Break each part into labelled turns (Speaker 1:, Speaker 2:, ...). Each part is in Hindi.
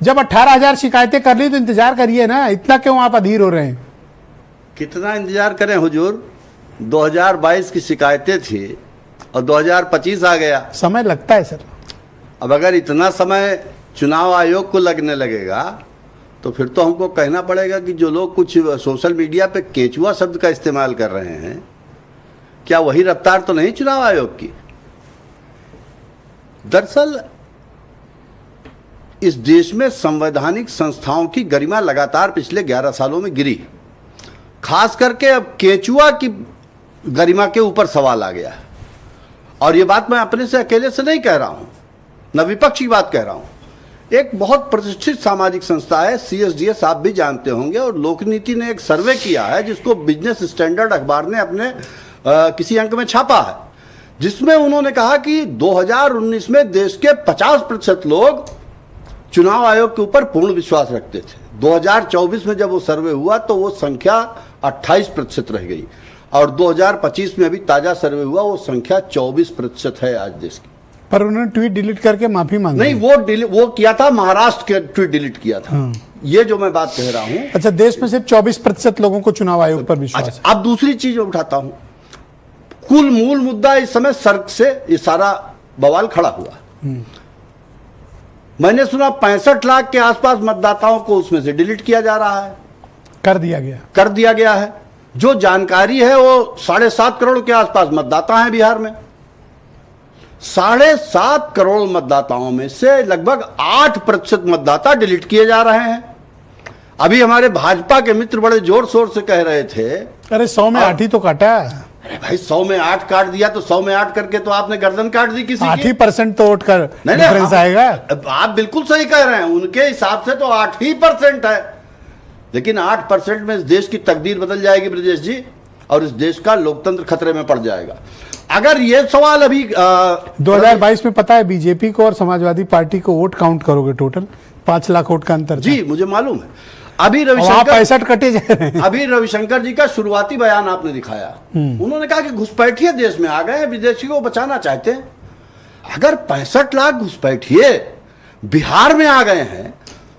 Speaker 1: जब 18,000 शिकायतें कर ली तो इंतजार करिए ना, इतना क्यों आप अधीर हो रहे हैं?
Speaker 2: कितना इंतजार करें हुजूर? 2022 की शिकायतें थी और 2025 आ गया।
Speaker 1: समय लगता है सर।
Speaker 2: अब अगर इतना समय चुनाव आयोग को लगने लगेगा तो फिर तो हमको कहना पड़ेगा कि जो लोग कुछ सोशल मीडिया पे केचुआ शब्द का इस्तेमाल कर रहे हैं, क्या वही रफ्तार तो नहीं चुनाव आयोग की? दरअसल इस देश में संवैधानिक संस्थाओं की गरिमा लगातार पिछले 11 सालों में गिरी। खास करके अब केचुआ की गरिमा के ऊपर सवाल आ गया है। और ये बात मैं अपने से अकेले से नहीं कह रहा हूं, न विपक्ष की बात कह रहा हूं। एक बहुत प्रतिष्ठित सामाजिक संस्था है CSDS, आप भी जानते होंगे, और लोकनीति ने एक सर्वे किया है जिसको बिजनेस स्टैंडर्ड अखबार ने अपने किसी अंक में छापा है, जिसमें उन्होंने कहा कि 2019 में देश के 50% लोग चुनाव आयोग के ऊपर पूर्ण विश्वास रखते थे। 2024 में जब वो सर्वे हुआ तो वो संख्या 28% रह गई, और 2025 में अभी ताजा सर्वे हुआ वो संख्या 24% है आज देश की।
Speaker 1: पर उन्होंने ट्वीट डिलीट करके माफी मांगी।
Speaker 2: नहीं, वो किया था, महाराष्ट्र के ट्वीट डिलीट किया था। ये जो मैं बात कह रहा हूं।
Speaker 1: अच्छा, देश में सिर्फ 24% लोगों को चुनाव आयोग पर विश्वास है।
Speaker 2: अब दूसरी चीज मैं उठाता हूं, कुल मूल मुद्दा इस समय सड़क से ये सारा बवाल खड़ा हुआ। मैंने सुना 65 लाख के आसपास मतदाताओं को उसमें से डिलीट किया जा रहा है।
Speaker 1: कर दिया गया
Speaker 2: है। जो जानकारी है वो 7.5 करोड़ के आसपास मतदाता हैं बिहार में। 7.5 करोड़ मतदाताओं में से लगभग 8% मतदाता डिलीट किए जा रहे हैं। अभी हमारे भाजपा के मित्र बड़े जोर शोर से कह रहे थे,
Speaker 1: अरे 100 में 8 ही तो काटा।
Speaker 2: अरे भाई 100 में 8 काट दिया तो 100 में 8 करके तो आपने गर्दन काट दी किसी की।
Speaker 1: 8% तो वोट कर डिफरेंस आएगा।
Speaker 2: आप बिल्कुल सही कह रहे हैं, उनके हिसाब से तो 8% है, लेकिन 8% में इस देश की तकदीर बदल जाएगी ब्रजेश जी, और इस देश का लोकतंत्र खतरे में पड़ जाएगा। अगर ये सवाल अभी
Speaker 1: 2022 में पता है बीजेपी को और समाजवादी पार्टी को वोट काउंट करोगे, टोटल 5 लाख वोट का अंतर।
Speaker 2: जी मुझे मालूम है। अभी
Speaker 1: 65 कटे जा रहे हैं।
Speaker 2: अभी रविशंकर जी का शुरुआती बयान आपने दिखाया, उन्होंने कहा कि घुसपैठिए देश में आ गए हैं, विदेशियों को बचाना चाहते हैं। अगर 65 लाख घुसपैठिए बिहार में आ गए हैं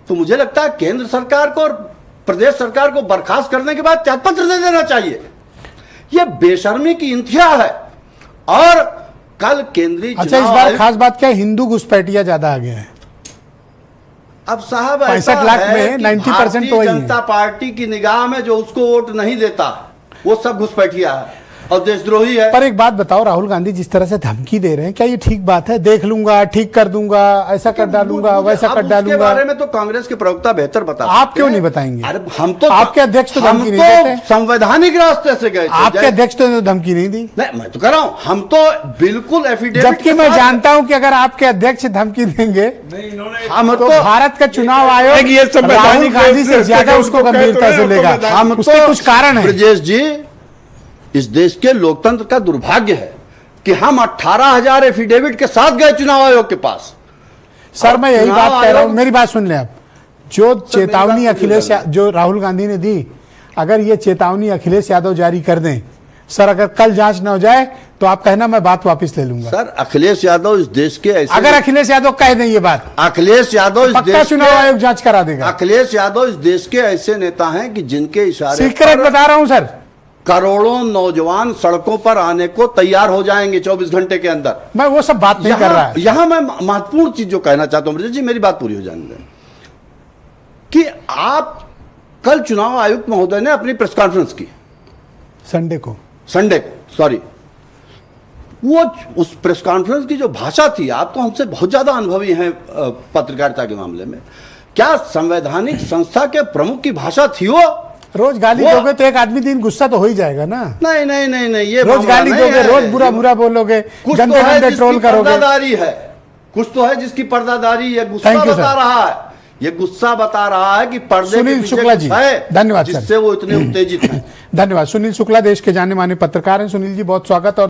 Speaker 2: तो मुझे लगता है केंद्र सरकार को और प्रदेश सरकार को बर्खास्त करने के बाद त्यागपत्र दे देना चाहिए। यह बेशर्मी की इंतहा है। और कल केंद्रीय
Speaker 1: अच्छा, इस बार खास बात क्या है, हिंदू घुसपैठिया ज्यादा आ गया है।
Speaker 2: अब साहब
Speaker 1: 65 लाख में 90% तो वही है।
Speaker 2: जनता पार्टी की निगाह में जो उसको वोट नहीं देता वो सब घुसपैठिया है और देशद्रोही है।
Speaker 1: पर एक बात बताओ, राहुल गांधी जिस तरह से धमकी दे रहे हैं, क्या ये ठीक बात है? देख लूंगा, ठीक कर दूंगा, ऐसा कर डालूंगा, वैसा कर डालूंगा।
Speaker 2: उसके बारे में तो कांग्रेस के प्रवक्ता बेहतर बता सकते हैं।
Speaker 1: आप क्यों नहीं बताएंगे?
Speaker 2: अरे हम तो,
Speaker 1: आपके अध्यक्ष तो धमकी नहीं देते।
Speaker 2: संवैधानिक रास्ते से गए।
Speaker 1: आपके अध्यक्ष तो धमकी नहीं दी।
Speaker 2: नहीं, मैं तो कह रहा हूं, हम तो बिल्कुल एफिडेविट।
Speaker 1: जबकि मैं जानता हूं कि अगर आपके अध्यक्ष धमकी देंगे हम तो भारत का चुनाव आयोग राहुल गांधी से ज्यादा उसको गंभीरता से लेगा। हम उसके कुछ कारण है।
Speaker 2: ब्रजेश जी, इस देश के लोकतंत्र का दुर्भाग्य है कि हम 18,000 एफिडेविट के साथ गए चुनाव आयोग के पास।
Speaker 1: सर मैं यही बात कह रहा हूं, मेरी बात सुन ले आप। जो चेतावनी अखिलेश, जो राहुल गांधी ने दी, अगर ये चेतावनी अखिलेश यादव जारी कर दें, सर अगर कल जांच न हो जाए तो आप कहना मैं बात वापस ले लूंगा।
Speaker 2: सर अखिलेश यादव इस देश के ऐसे,
Speaker 1: अगर अखिलेश यादव कह दें ये बात,
Speaker 2: अखिलेश यादव इस देश
Speaker 1: चुनाव आयोग जांच करा देगा।
Speaker 2: अखिलेश यादव इस देश के ऐसे नेता हैं कि जिनके इशारे
Speaker 1: सीक्रेट बता रहा हूं सर,
Speaker 2: करोड़ों नौजवान सड़कों पर आने को तैयार हो जाएंगे 24 घंटे के अंदर।
Speaker 1: मैं वो सब बात नहीं कर रहा।
Speaker 2: यहां मैं महत्वपूर्ण चीज जो कहना चाहता हूं ब्रजेश जी, मेरी बात पूरी हो जाने दें, कि आप कल चुनाव आयुक्त महोदय ने अपनी प्रेस कॉन्फ्रेंस की संडे को, सॉरी, वो उस प्रेस कॉन्फ्रेंस की जो भाषा थी, आप तो हमसे बहुत ज्यादा अनुभवी हैं पत्रकारिता के मामले में, क्या संवैधानिक संस्था के प्रमुख की भाषा थी वो? रोज गाली दोगे तो एक आदमी दिन गुस्सा तो हो ही जाएगा ना। नहीं नहीं नहीं नहीं, ये रोज गाली दोगे, रोज बुरा बुरा बोलोगे, गंदे गंदे ट्रोल करोगे। पर्दादारी है, कुछ तो है जिसकी पर्दादारी, ये गुस्सा बता रहा है, ये गुस्सा बता रहा है कि पर्दे
Speaker 1: सुनील शुक्ला जी, धन्यवाद सर,
Speaker 2: जिससे वो इतने उत्तेजित हैं।
Speaker 1: धन्यवाद। सुनील शुक्ला देश के जाने माने पत्रकार हैं। सुनील जी बहुत स्वागत। और